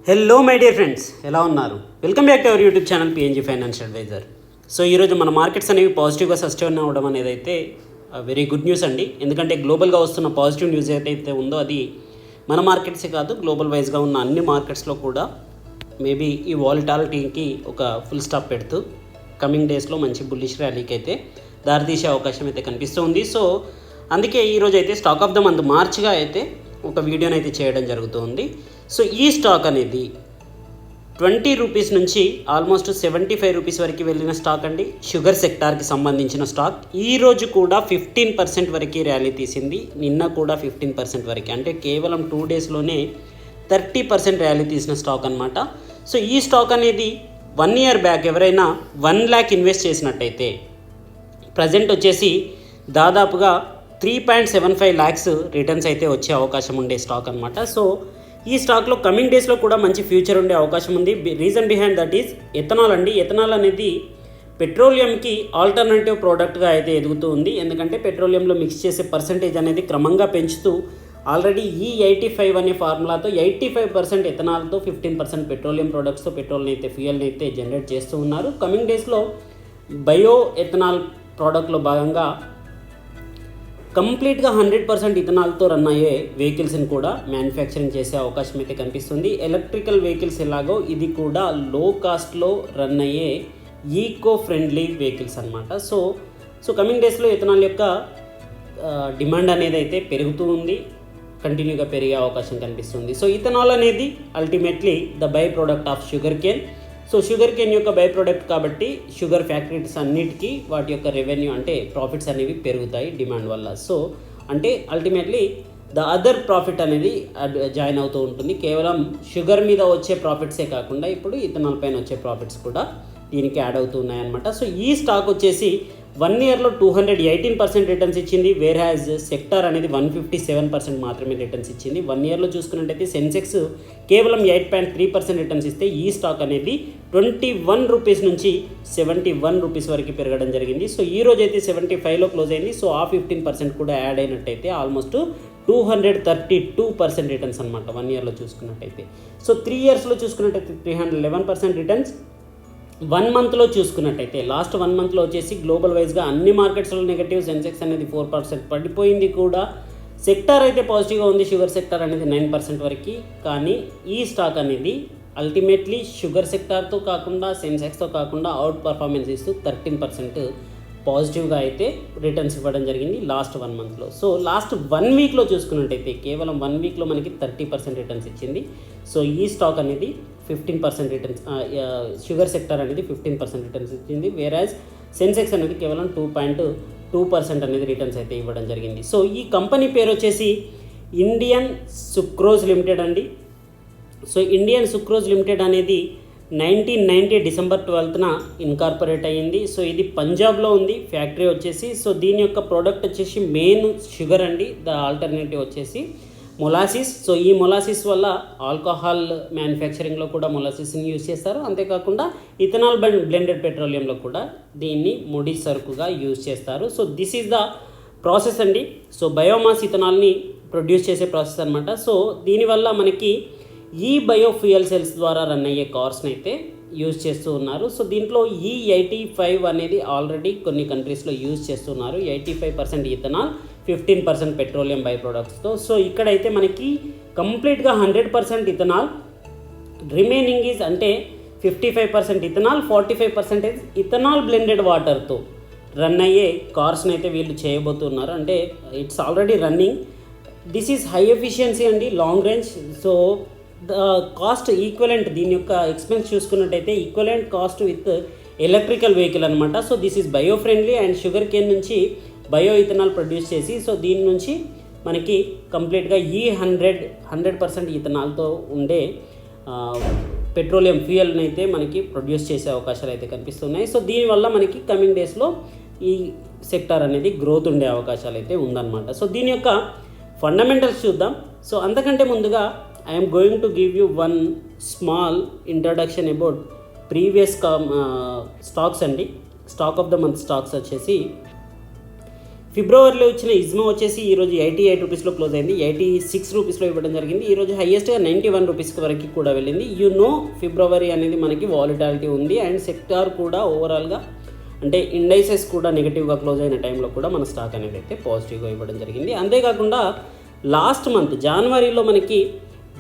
Hello my dear friends, ఎలా ఉన్నారు? Welcome back to our YouTube channel PNG financial adviser. So ఈరోజు మన markets అనేవి పాజిటివ్గా సస్టైన్ అవ్వడం అనేది అయితే వెరీ గుడ్ న్యూస్ అండి. ఎందుకంటే గ్లోబల్గా వస్తున్న పాజిటివ్ న్యూస్ ఏదైతే ఉందో అది మన మార్కెట్సే కాదు, గ్లోబల్ వైజ్గా ఉన్న అన్ని మార్కెట్స్లో కూడా మేబీ ఈ వాలిటాలిటీకి ఒక ఫుల్ స్టాప్ పెడుతూ కమింగ్ డేస్లో మంచి బుల్లిష్ ర్యాలీకి అయితే దారితీసే అవకాశం అయితే కనిపిస్తుంది. సో అందుకే ఈరోజు అయితే స్టాక్ ఆఫ్ ద మంత్ మార్చ్గా అయితే ఒక వీడియోని అయితే చేయడం జరుగుతుంది. సో ఈ స్టాక్ అనేది 20 రూపీస్ నుంచి ఆల్మోస్ట్ 75 రూపీస్ వరకు వెళ్ళిన స్టాక్ అండి. షుగర్ సెక్టార్కి సంబంధించిన స్టాక్ ఈ రోజు కూడా 15% వరకు ర్యాలీ తీసింది. నిన్న కూడా 15% వరకు, అంటే కేవలం 2 డేస్లోనే 30% ర్యాలీ తీసిన స్టాక్ అనమాట. సో ఈ స్టాక్ అనేది 1 ఇయర్ బ్యాక్ ఎవరైనా 1 lakh ఇన్వెస్ట్ చేసినట్టయితే ప్రజెంట్ వచ్చేసి దాదాపుగా 3.75 lakhs రిటర్న్స్ అయితే వచ్చే అవకాశం ఉండే స్టాక్ అనమాట. సో ఈ స్టాక్లో కమింగ్ డేస్లో కూడా మంచి ఫ్యూచర్ ఉండే అవకాశం ఉంది. Reason behind that is ethanol అండి. ఎథనాల్ అనేది పెట్రోలియంకి ఆల్టర్నేటివ్ ప్రోడక్ట్గా అయితే ఎదుగుతూ ఉంది. ఎందుకంటే పెట్రోలియంలో మిక్స్ చేసే పర్సంటేజ్ అనేది క్రమంగా పెంచుతూ ఆల్రెడీ ఈ 85 అనే ఫార్ములాతో 85% ఎథనాల్తో 15% పెట్రోలియం ప్రోడక్ట్స్తో పెట్రోల్ని అయితే ఫ్యూయల్ని అయితే జనరేట్ చేస్తూ ఉన్నారు. కమింగ్ డేస్లో బయో ఎథనాల్ ప్రోడక్ట్లో భాగంగా కంప్లీట్గా 100% ఇథనాల్తో రన్ అయ్యే వెహికల్స్ని కూడా మ్యానుఫ్యాక్చరింగ్ చేసే అవకాశం అయితే కనిపిస్తుంది. ఎలక్ట్రికల్ వెహికల్స్ ఎలాగో ఇది కూడా లో కాస్ట్లో రన్ అయ్యే ఈకో ఫ్రెండ్లీ వెహికల్స్ అనమాట. సో కమింగ్ డేస్లో ఇథనాల్ యొక్క డిమాండ్ అనేది అయితే పెరుగుతూ ఉంది, కంటిన్యూగా పెరిగే అవకాశం కనిపిస్తుంది. సో ఇథనాల్ అనేది ultimately the by product of sugar cane. So sugar cane యొక్క బై ప్రోడక్ట్ కాబట్టి షుగర్ ఫ్యాక్టరీస్ అన్నిటికీ వాటి యొక్క రెవెన్యూ అంటే ప్రాఫిట్స్ అనేవి పెరుగుతాయి డిమాండ్ వల్ల. సో అంటే అల్టిమేట్లీ ద అదర్ ప్రాఫిట్ అనేది జాయిన్ అవుతూ ఉంటుంది. కేవలం షుగర్ మీద వచ్చే ప్రాఫిట్సే కాకుండా ఇప్పుడు ఇథనాల్ పైన వచ్చే ప్రాఫిట్స్ కూడా దీనికి యాడ్ అవుతూ ఉన్నాయన్నమాట. సో ఈ స్టాక్ వచ్చేసి 1 ఇయర్లో 218% రిటర్న్స్ ఇచ్చింది. వేర్ హ్యాజ్ సెక్టార్ అనేది 157% మాత్రమే రిటర్న్స్ ఇచ్చింది. 1 ఇయర్లో చూసుకున్నట్టయితే సెన్సెక్స్ కేవలం 8.3% రిటర్న్స్ ఇస్తే ఈ స్టాక్ అనేది 21 రూపీస్ నుంచి 71 రూపీస్ వరకు పెరగడం జరిగింది. సో ఈ రోజు అయితే 75లో క్లోజ్ అయింది. సో ఆ 15% కూడా యాడ్ అయినట్టయితే ఆల్మోస్ట్ 232% రిటర్న్స్ అనమాట 1 ఇయర్లో చూసుకున్నట్టయితే. సో 3 ఇయర్స్లో చూసుకున్నట్టయితే 311% రిటర్న్స్. 1 మంత్లో చూసుకున్నట్టయితే లాస్ట్ 1 మంత్లో వచ్చేసి గ్లోబల్ వైజ్గా అన్ని మార్కెట్స్లో నెగటివ్, సెన్సెక్స్ అనేది 4% పడిపోయింది కూడా. సెక్టార్ అయితే పాజిటివ్గా ఉంది, షుగర్ సెక్టార్ అనేది 9% వరకు. కానీ ఈ స్టాక్ అనేది అల్టిమేట్లీ షుగర్ సెక్టార్తో కాకుండా సెన్సెక్స్తో కాకుండా అవుట్ పర్ఫార్మెన్స్ ఇస్తూ 13% పాజిటివ్గా అయితే రిటర్న్స్ ఇవ్వడం జరిగింది లాస్ట్ 1 మంత్లో. సో లాస్ట్ 1 వీక్లో చూసుకున్నట్టయితే కేవలం 1 వీక్లో మనకి 30% రిటర్న్స్ ఇచ్చింది. సో ఈ స్టాక్ అనేది 15% రిటర్న్స్, షుగర్ సెక్టర్ అనేది 15% రిటర్న్స్ ఇచ్చింది. వేరాజ్ సెన్సెక్స్ అనేది కేవలం 2.2% అనేది రిటర్న్స్ అయితే ఇవ్వడం జరిగింది. సో ఈ కంపెనీ పేరు వచ్చేసి ఇండియన్ సుక్రోజ్ లిమిటెడ్ అండి. సో ఇండియన్ సుక్రోజ్ లిమిటెడ్ అనేది 1990 డిసెంబర్ 12న ఇన్కార్పొరేట్ అయ్యింది. సో ఇది పంజాబ్లో ఉంది ఫ్యాక్టరీ వచ్చేసి. సో దీని యొక్క ప్రోడక్ట్ వచ్చేసి మెయిన్ షుగర్ అండి. ద ఆల్టర్నేటివ్ వచ్చేసి మొలాసిస్. సో ఈ మొలాసిస్ వల్ల ఆల్కహాల్ మ్యానుఫ్యాక్చరింగ్లో కూడా మొలాసిస్ని యూజ్ చేస్తారు. అంతేకాకుండా ఇథనాల్ బ్లెండెడ్ పెట్రోలియంలో కూడా దీన్ని ముడి సరుకుగా యూజ్ చేస్తారు. So this is the process అండి. సో బయోమాస్ ఇథనాల్ని ప్రొడ్యూస్ చేసే ప్రాసెస్ అనమాట. సో దీనివల్ల మనకి ఈ బయోఫ్యూయల్ సెల్స్ ద్వారా రన్ అయ్యే కార్స్ని అయితే యూజ్ చేస్తూ ఉన్నారు. సో దీంట్లో E85 అనేది ఆల్రెడీ కొన్ని కంట్రీస్లో యూజ్ చేస్తున్నారు. 85% ఇథనాల్, 15% పెట్రోలియం బై ప్రొడక్ట్స్తో. సో ఇక్కడైతే మనకి కంప్లీట్గా 100% ఇథనాల్, రిమైనింగ్ ఈజ్ అంటే 55% ఇథనాల్, 45% ఇథనాల్ బ్లెండెడ్ వాటర్తో రన్ అయ్యే కార్స్ని అయితే వీళ్ళు చేయబోతున్నారు. అంటే it's already running. This is high efficiency అండి, long range. So the cost equivalent, దీని యొక్క ఎక్స్పెన్స్ చూసుకున్నట్టయితే equivalent cost with electrical vehicle అనమాట. So this is bio friendly and sugar cane నుంచి బయో ఇథనాల్ ప్రొడ్యూస్ చేసి, సో దీని నుంచి మనకి కంప్లీట్గా 100% ఇథనాల్తో ఉండే పెట్రోలియం ఫ్యూయల్ని అయితే మనకి ప్రొడ్యూస్ చేసే అవకాశాలు అయితే కనిపిస్తున్నాయి. సో దీనివల్ల మనకి కమింగ్ డేస్లో ఈ సెక్టార్ అనేది గ్రోత్ ఉండే అవకాశాలు అయితే ఉందన్నమాట. సో దీని యొక్క ఫండమెంటల్స్ చూద్దాం. సో అంతకంటే ముందుగా I am going to give you one small introduction about previous stocks అండి. Stock of the month stocks వచ్చేసి ఫిబ్రవరిలో వచ్చిన ఇజ్మా వచ్చేసి ఈరోజు 88 రూపీస్లో క్లోజ్ అయింది, 86 రూపీస్లో ఇవ్వడం జరిగింది. ఈరోజు హైయెస్ట్గా 91 రూపీస్ వరకు కూడా వెళ్ళింది. ఫిబ్రవరి అనేది మనకి వాలిటాలిటీ ఉంది అండ్ సెక్టార్ కూడా ఓవరాల్గా అంటే ఇండైసెస్ కూడా నెగిటివ్గా క్లోజ్ అయిన టైంలో కూడా మన స్టాక్ అనేది అయితే పాజిటివ్గా ఇవ్వడం జరిగింది. అంతేకాకుండా లాస్ట్ మంత్ జనవరిలో మనకి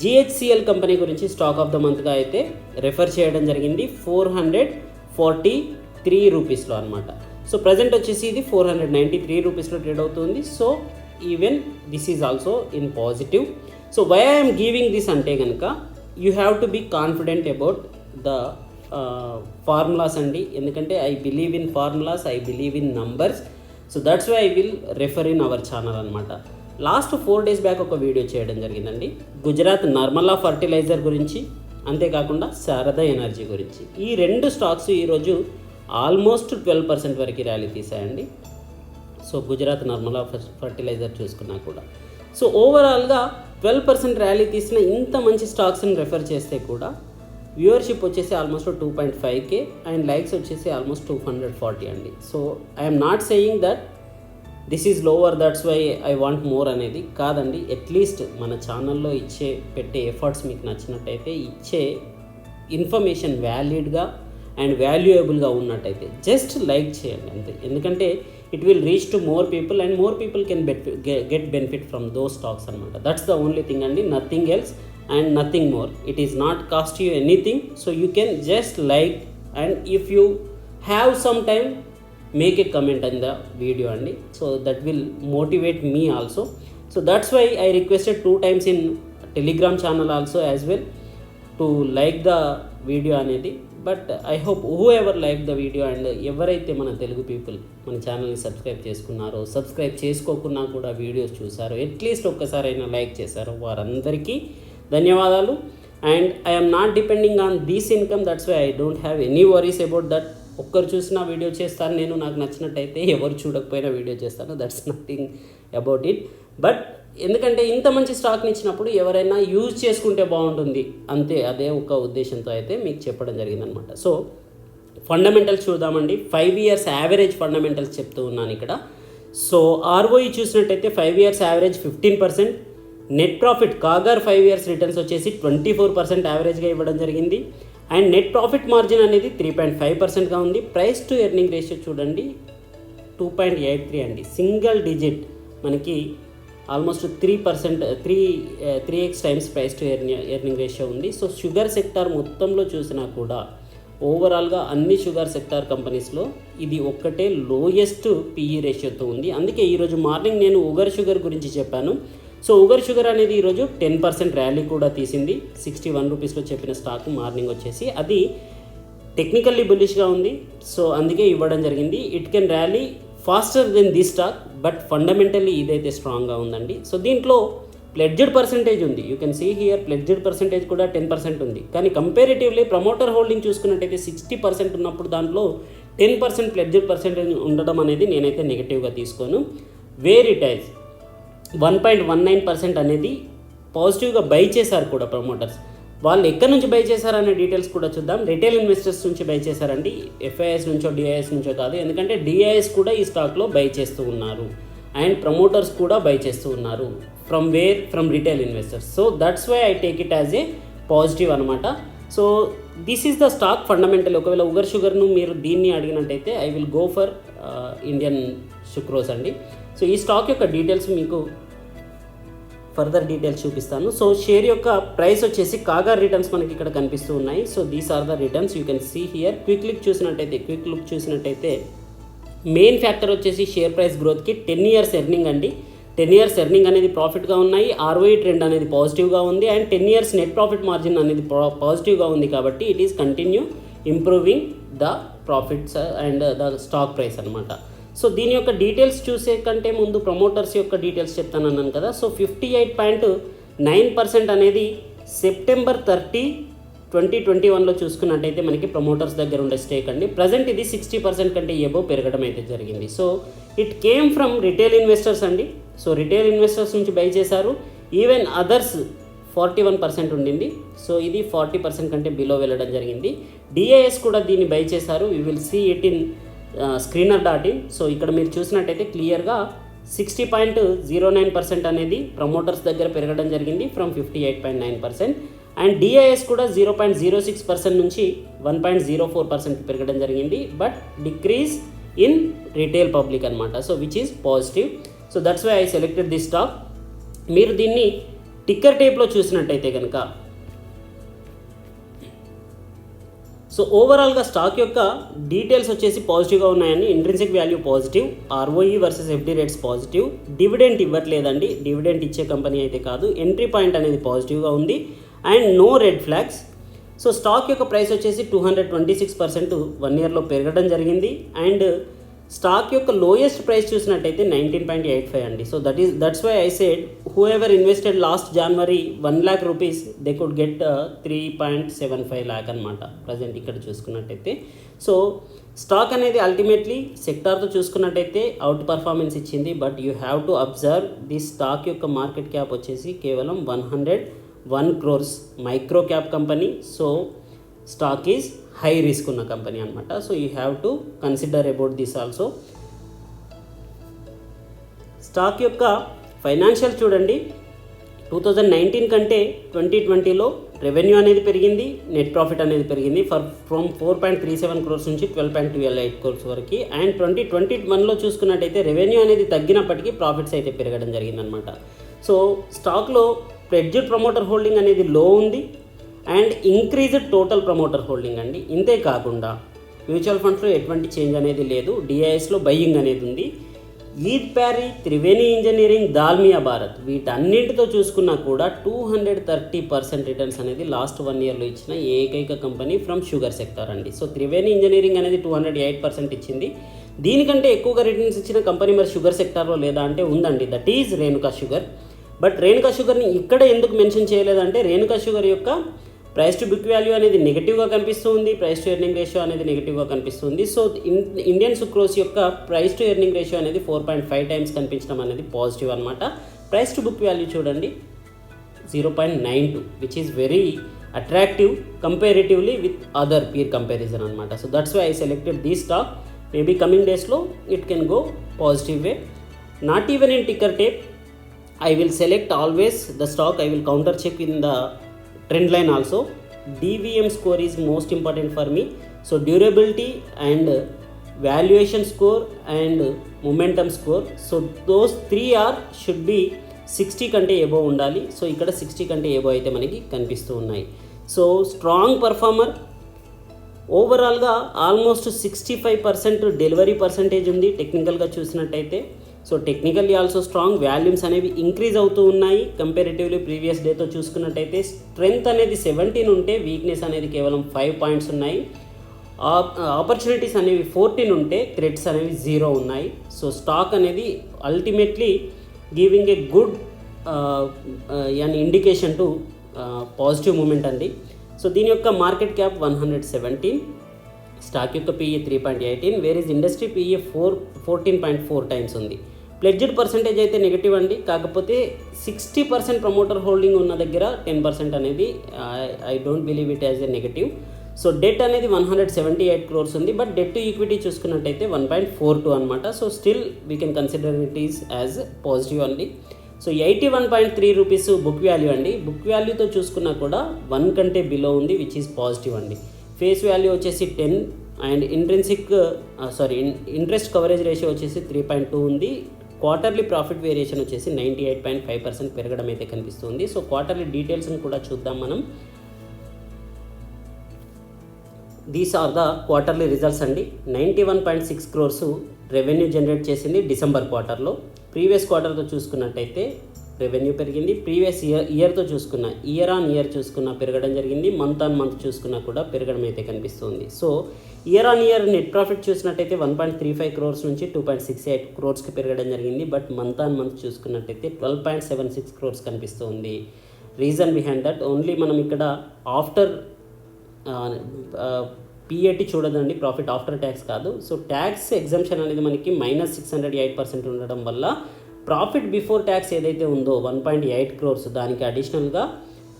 GHCL కంపెనీ గురించి స్టాక్ ఆఫ్ ద మంత్గా అయితే రెఫర్ చేయడం జరిగింది 443 రూపీస్లో అనమాట. సో ప్రజెంట్ వచ్చేసి ఇది 493 రూపీస్లో ట్రేడ్ అవుతుంది. So even this is also in positive. So why I'm giving this అంటే కనుక you have to be confident about the formulas అండి, ఎందుకంటే I believe in formulas, I believe in numbers. So that's why I will refer in our channel అనమాట. Last 4 days back ఒక video చేయడం జరిగిందండి Gujarat నర్మలా fertiliser గురించి, అంతేకాకుండా శారదా ఎనర్జీ గురించి. ఈ 2 స్టాక్స్ ఈరోజు ఆల్మోస్ట్ 12% వరకు ర్యాలీ తీసాయండి. సో గుజరాత్ నర్మలా ఫర్టిలైజర్ చూసుకున్నా కూడా సో ఓవరాల్గా 12% ర్యాలీ తీసిన ఇంత మంచి స్టాక్స్ని రెఫర్ చేస్తే కూడా వ్యూవర్షిప్ వచ్చేసి ఆల్మోస్ట్ 2.5K అండ్ లైక్స్ వచ్చేసి ఆల్మోస్ట్ 240 అండి. So I'm not saying that this is lower that's why I want more అనేది కాదండి. అట్లీస్ట్ మన ఛానల్లో పెట్టే ఎఫర్ట్స్ మీకు నచ్చినట్టయితే, ఇచ్చే ఇన్ఫర్మేషన్ వ్యాలిడ్గా అండ్ వాల్యుయబుల్గా ఉన్నట్టయితే జస్ట్ లైక్ చేయండి అంతే. ఎందుకంటే it will reach to more people and more people can get benefit from those stocks అనమాట. దట్స్ ద ఓన్లీ థింగ్ అండి, nothing else and nothing more. It is not cost you anything, so you can just like, and if you have some time make a comment on the video andi, so that will motivate me also. So that's why I requested 2 times in Telegram channel also as well to like the video అనేది. But I hope whoever like the video and ఎవరైతే మన Telugu people మన ఛానల్ని subscribe చేసుకున్నారో, subscribe చేసుకోకున్నా కూడా videos చూసారో, at least ఒక్కసారైనా like చేశారో వారందరికీ ధన్యవాదాలు. And I'm not depending on this income, that's why I don't have any worries about that. ఒక్కరు చూసినా వీడియో చేస్తాను నేను, నాకు నచ్చినట్టయితే, ఎవరు చూడకపోయినా వీడియో చేస్తాను, that's nothing about it. But ఎందుకంటే ఇంత మంచి స్టాక్ని ఇచ్చినప్పుడు ఎవరైనా యూజ్ చేసుకుంటే బాగుంటుంది అంతే, అదే ఒక ఉద్దేశంతో అయితే మీకు చెప్పడం జరిగిందనమాట. సో ఫండమెంటల్స్ చూద్దామండి. 5 years యావరేజ్ ఫండమెంటల్స్ చెప్తూ ఉన్నాను ఇక్కడ. సో ROE చూసినట్టయితే 5 years average 15%, net profit Kagar 5 years returns వచ్చేసి 24% యావరేజ్గా ఇవ్వడం జరిగింది. అండ్ నెట్ ప్రాఫిట్ మార్జిన్ అనేది 3.5%గా ఉంది. ప్రైస్ టు ఎర్నింగ్ రేషియో చూడండి 2.83 అండి, సింగిల్ డిజిట్ మనకి almost 3x times price to earning ratio ఉంది. సో షుగర్ సెక్టార్ మొత్తంలో చూసినా కూడా ఓవరాల్గా అన్ని షుగర్ సెక్టార్ కంపెనీస్లో ఇది ఒక్కటే లోయెస్ట్ PE రేషియోతో ఉంది. అందుకే ఈరోజు మార్నింగ్ నేను ఉగర్ షుగర్ గురించి చెప్పాను. సో ఉగర్ షుగర్ అనేది ఈరోజు 10% ర్యాలీ కూడా తీసింది. 61 రూపీస్లో చెప్పిన స్టాక్ మార్నింగ్ వచ్చేసి అది టెక్నికల్లీ బుల్లిష్గా ఉంది. సో అందుకే ఇవ్వడం జరిగింది. It can rally faster than this stock, but fundamentally ఇదైతే స్ట్రాంగ్గా ఉందండి. సో దీంట్లో ప్లెడ్జెడ్ పర్సెంటేజ్ ఉంది, you can see here pledged percentage కూడా 10% ఉంది. కానీ కంపారిటివ్లీ ప్రమోటర్ హోల్డింగ్ చూసుకున్నట్టయితే 60% ఉన్నప్పుడు దాంట్లో 10% ప్లెడ్జెడ్ పర్సెంటేజ్ ఉండడం అనేది నేనైతే నెగిటివ్గా తీసుకోను. వేర్ ఇట్ ఈజ్ 1.19% అనేది పాజిటివ్గా బై చేశారు కూడా ప్రమోటర్స్. వాళ్ళు ఎక్కడి నుంచి బై చేశారనే డీటెయిల్స్ కూడా చూద్దాం. రిటైల్ ఇన్వెస్టర్స్ నుంచి బై చేశారండి, FIIs నుంచో DIIs నుంచో కాదు. ఎందుకంటే DIIs కూడా ఈ స్టాక్లో బై చేస్తూ ఉన్నారు అండ్ ప్రమోటర్స్ కూడా బై చేస్తూ ఉన్నారు. From retail investors. So that's why I take it as a positive అనమాట. So this is the stock fundamental. ఒకవేళ ఉగర్ షుగర్ను మీరు దీన్ని అడిగినట్టయితే I will go for Indian Sucrose అండి. సో ఈ స్టాక్ యొక్క డీటెయిల్స్ మీకు ఫర్దర్ డీటెయిల్స్ చూపిస్తాను. సో షేర్ యొక్క ప్రైస్ వచ్చేసి కాగర్ రిటర్న్స్ మనకి ఇక్కడ కనిపిస్తూ ఉన్నాయి. So these are the returns you can see here. Quick look చూసినట్టయితే మెయిన్ ఫ్యాక్టర్ వచ్చేసి షేర్ ప్రైస్ గ్రోత్కి 10 years ఎర్నింగ్ అండి. 10 years ఎర్నింగ్ అనేది ప్రాఫిట్గా ఉన్నాయి, ROE ట్రెండ్ అనేది పాజిటివ్గా ఉంది and 10 years net profit margin అనేది పాజిటివ్గా ఉంది. కాబట్టి it is continue improving the profits and the stock price అనమాట. సో దీని యొక్క డీటెయిల్స్ చూసే కంటే ముందు ప్రమోటర్స్ యొక్క డీటెయిల్స్ చెప్తానన్నాను కదా. సో 58.9% అనేది September 30, 2021లో చూసుకున్నట్టయితే మనకి ప్రమోటర్స్ దగ్గర ఉండే స్టేక్ అండి. ప్రజెంట్ ఇది 60% కంటే ఎబో పెరగడం అయితే జరిగింది. So it came from retail investors అండి. సో రిటైల్ ఇన్వెస్టర్స్ నుంచి బై చేశారు. ఈవెన్ అదర్స్ 41% ఉండింది. సో ఇది 40% కంటే బిలో వెళ్ళడం జరిగింది. DIIs కూడా దీన్ని బై చేశారు. We will see it in screener.in. So ఇక్కడ మీరు చూసినట్టయితే క్లియర్గా 60.09% అనేది ప్రమోటర్స్ దగ్గర పెరగడం జరిగింది ఫ్రమ్ 58.9%. అండ్ డిఐఎస్ కూడా 0.06% నుంచి 1.04% పెరగడం జరిగింది, but decrease in retail public అనమాట. So which is positive. So that's why I selected this stock. మీరు దీన్ని టిక్కర్ టేప్లో చూసినట్టయితే కనుక, సో ఓవరాల్గా స్టాక్ యొక్క డీటెయిల్స్ వచ్చేసి పాజిటివ్గా ఉన్నాయండి. Intrinsic value positive, ROE versus FD rates positive, dividend ఇవ్వట్లేదండి, డివిడెంట్ ఇచ్చే కంపెనీ అయితే కాదు, ఎంట్రీ పాయింట్ అనేది పాజిటివ్గా ఉంది and no red flags. So stock యొక్క ప్రైస్ వచ్చేసి 226% 1 ఇయర్లో పెరగడం జరిగింది. అండ్ స్టాక్ యొక్క లోయెస్ట్ ప్రైస్ చూసినట్టయితే 19.85 అండి. So that's why I said whoever invested last January 1 lakh rupees they could get 3.75 lakh అనమాట ప్రజెంట్ ఇక్కడ చూసుకున్నట్టయితే. సో స్టాక్ అనేది అల్టిమేట్లీ సెక్టార్తో చూసుకున్నట్టయితే అవుట్ పర్ఫార్మెన్స్ ఇచ్చింది, but you have to observe this stock యొక్క market cap వచ్చేసి కేవలం 101 crores micro cap company. So stock is high risk ఉన్న కంపెనీ అనమాట. So you have to consider about this also. Stock యొక్క financial చూడండి, 2019 కంటే 2020లో revenue అనేది పెరిగింది, నెట్ ప్రాఫిట్ అనేది పెరిగింది ఫ్రమ్ 4.37 crores నుంచి 12.28 crores వరకు. అండ్ 2021లో చూసుకున్నట్టయితే రెవెన్యూ అనేది తగ్గినప్పటికీ ప్రాఫిట్స్ అయితే పెరగడం జరిగిందనమాట. సో స్టాక్లో ప్లెడ్జ్డ్ ప్రమోటర్ హోల్డింగ్ అనేది లో ఉంది and increased total promoter holding అండి. ఇంతే కాకుండా మ్యూచువల్ ఫండ్స్లో ఎటువంటి చేంజ్ అనేది లేదు, డిఐఎస్లో బయ్యింగ్ అనేది ఉంది. ఈద్ ప్యారీ, త్రివేణి ఇంజనీరింగ్, దాల్మియా భారత్ వీటన్నింటితో చూసుకున్నా కూడా 230% రిటర్న్స్ అనేది లాస్ట్ 1 ఇయర్లో ఇచ్చిన ఏకైక కంపెనీ ఫ్రమ్ షుగర్ సెక్టర్ అండి. సో త్రివేణి ఇంజనీరింగ్ అనేది 208% ఇచ్చింది. దీనికంటే ఎక్కువగా రిటర్న్స్ ఇచ్చిన కంపెనీ మరి షుగర్ సెక్టార్లో లేదా అంటే ఉందండి, that is Renuka sugar. But Renuka షుగర్ని ఇక్కడ ఎందుకు మెన్షన్ చేయలేదంటే రేణుకా షుగర్ యొక్క ప్రైస్ టు బుక్ వాల్యూ అనేది నెగిటివ్గా కనిపిస్తుంది, ప్రైస్ టు ఎర్నింగ్ రేషియో అనేది నెగిటివ్గా కనిపిస్తుంది. సో ఇండియన్ సుక్రోస్ యొక్క ప్రైస్ టు ఎర్నింగ్ రేషియో అనేది 4.5 times కనిపించడం అనేది పాజిటివ్ అనమాట. ప్రైస్ టు బుక్ వాల్యూ చూడండి 0.92, which is very attractive comparatively with other peer comparison అనమాట. So that's why I selected the stock. Maybe coming డేస్లో it can go positive way. Not even in ticker tape, I will select always the stock. I will counter check in the trend line also. DVM score is most important for me. So durability and valuation score and momentum score. So those 3 should be 60 కంటే above ఉండాలి. So ఇక్కడ 60 కంటే above అయితే మనకి కనిపిస్తూ ఉన్నాయి. So strong performer, ఓవరాల్గా almost 65% delivery percentage ఉంది టెక్నికల్గా చూసినట్టయితే. So technically also strong, volumes అనేవి ఇంక్రీజ్ అవుతూ ఉన్నాయి కంపారిటివ్లీ ప్రీవియస్ డేతో చూసుకున్నట్టయితే. స్ట్రెంగ్త్ అనేది 17 ఉంటే వీక్నెస్ అనేది కేవలం 5 points ఉన్నాయి. ఆపర్చునిటీస్ అనేవి 14 ఉంటే థ్రెట్స్ అనేవి 0 ఉన్నాయి. సో స్టాక్ అనేది ultimately giving a good and indication to positive moment అండి. సో దీని యొక్క మార్కెట్ క్యాప్ 117, స్టాక్ యొక్క PE 3.18, where is industry PE 14.4 times ఉంది. ప్లెడ్జ్డ్ పర్సంటేజ్ అయితే నెగిటివ్ అండి, కాకపోతే 60% ప్రమోటర్ హోల్డింగ్ ఉన్న దగ్గర 10% అనేది I don't believe it as a negative. So debt అనేది 178 crores ఉంది, బట్ డెట్ టు ఈక్విటీ చూసుకున్నట్టయితే 1.42 అనమాట. So still we can consider it is as positive అండి. సో 81.3 rupees బుక్ వాల్యూ అండి. బుక్ వాల్యూతో చూసుకున్నా కూడా 1 కంటే బిలో ఉంది, విచ్ ఈస్ పాజిటివ్ అండి. ఫేస్ వాల్యూ వచ్చేసి 10 అండ్ ఇంట్రెస్ట్ కవరేజ్ రేషియో వచ్చేసి 3.2 ఉంది. క్వార్టర్లీ ప్రాఫిట్ వేరియేషన్ వచ్చేసి 98.5% పెరగడం అయితే కనిపిస్తుంది. సో క్వార్టర్లీ డీటెయిల్స్ని కూడా చూద్దాం మనం. These are the quarterly results అండి. 91.6 crores రెవెన్యూ జనరేట్ చేసింది డిసెంబర్ క్వార్టర్లో. ప్రీవియస్ క్వార్టర్తో చూసుకున్నట్టయితే రెవెన్యూ పెరిగింది. ప్రీవియస్ ఇయర్తో చూసుకున్న ఇయర్ ఆన్ ఇయర్ చూసుకున్న పెరగడం జరిగింది. మంత్ ఆన్ మంత్ చూసుకున్నా కూడా పెరగడం అయితే కనిపిస్తుంది. So year on year net profit చూసినట్టయితే 1.35 crores నుంచి 2.68 crores పెరగడం జరిగింది. బట్ మంత్ ఆన్ మంత్ చూసుకున్నట్టయితే 12.76 crores కనిపిస్తుంది. రీజన్ బిహైండ్ దట్ ఓన్లీ మనం ఇక్కడ ఆఫ్టర్ పిఏటి చూడదండి, ప్రాఫిట్ ఆఫ్టర్ ట్యాక్స్ కాదు. సో ట్యాక్స్ ఎగ్జంప్షన్ అనేది మనకి -608% ఉండడం వల్ల ప్రాఫిట్ బిఫోర్ ట్యాక్స్ ఏదైతే ఉందో 1.8 crores దానికి అడిషనల్గా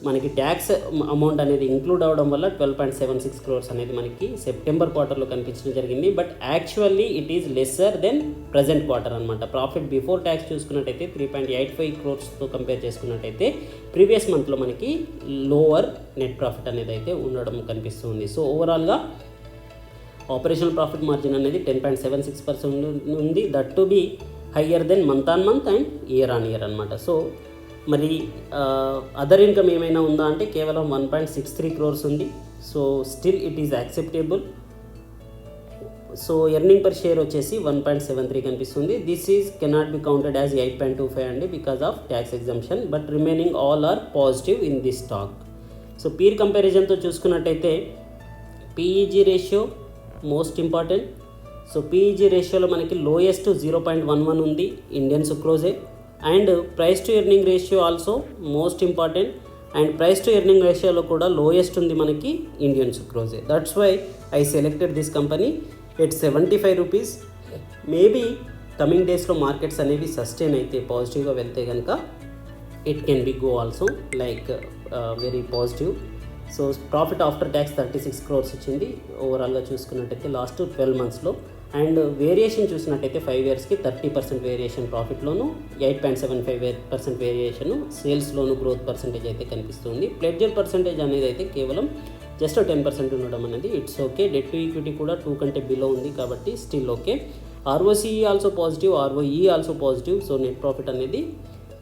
మనకి ట్యాక్స్ అమౌంట్ అనేది ఇంక్లూడ్ అవ్వడం వల్ల 12.76 crores అనేది మనకి సెప్టెంబర్ క్వార్టర్లో కనిపించడం జరిగింది. But actually it is lesser than present quarter అనమాట. ప్రాఫిట్ బిఫోర్ ట్యాక్స్ చూసుకున్నట్టయితే 3.85 crores కంపేర్ చేసుకున్నట్టయితే ప్రీవియస్ మంత్లో మనకి లోవర్ నెట్ ప్రాఫిట్ అనేది అయితే ఉండడం కనిపిస్తుంది. సో ఓవరాల్గా ఆపరేషనల్ ప్రాఫిట్ మార్జిన్ అనేది 10.76% ఉంది. That to be higher than month on month and year on year అనమాట. సో మరి అదర్ ఇన్కమ్ ఏమైనా ఉందా అంటే కేవలం 1.63 crores ఉంది. So still it is acceptable. So earning per share వచ్చేసి 1.73 కనిపిస్తుంది. This is cannot be counted as 8.25 అండి because of tax exemption. But remaining all are positive in this stock. So peer కంపారిజన్తో చూసుకున్నట్టయితే PEG ratio most important. So PEG రేషియోలో మనకి lowest 0.11 ఉంది Indian సుక్రోజే. And price to earning ratio also most important. And price to earning రేషియోలో కూడా lowest ఉంది మనకి ఇండియన్ సుక్రోజే. That's why I selected this company at 75 rupees. Maybe coming డేస్లో మార్కెట్స్ అనేవి సస్టైన్ అయితే పాజిటివ్గా వెళ్తే కనుక it can be go also like very positive. So profit after tax 36 crores వచ్చింది ఓవరాల్గా చూసుకున్నట్టయితే లాస్ట్ 12 monthsలో. అండ్ వేరియేషన్ చూసినట్టయితే 5 yearsకి 30% వేరియేషన్ ప్రాఫిట్లోను, 8.75% వేరియేషన్ సేల్స్లోను గ్రోత్ పర్సంటేజ్ అయితే కనిపిస్తుంది. ప్లెడ్జర్ పర్సంటేజ్ అనేది అయితే కేవలం జస్ట్ 10% ఉండడం అనేది it's okay. Debt to equity కూడా 2 కంటే బిలో ఉంది కాబట్టి still okay. ROCE also positive, ROE also positive. So net profit అనేది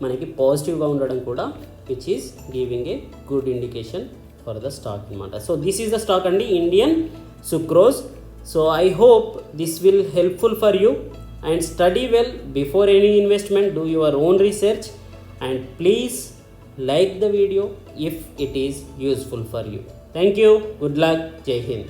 మనకి పాజిటివ్గా ఉండడం కూడా which is giving a good indication for the stock అనమాట. So this is the stock అండి, Indian Sucrose. So I hope this will helpful for you, and study well before any investment. Do your own research and please like the video if it is useful for you. Thank you. Good luck. Jai Hind.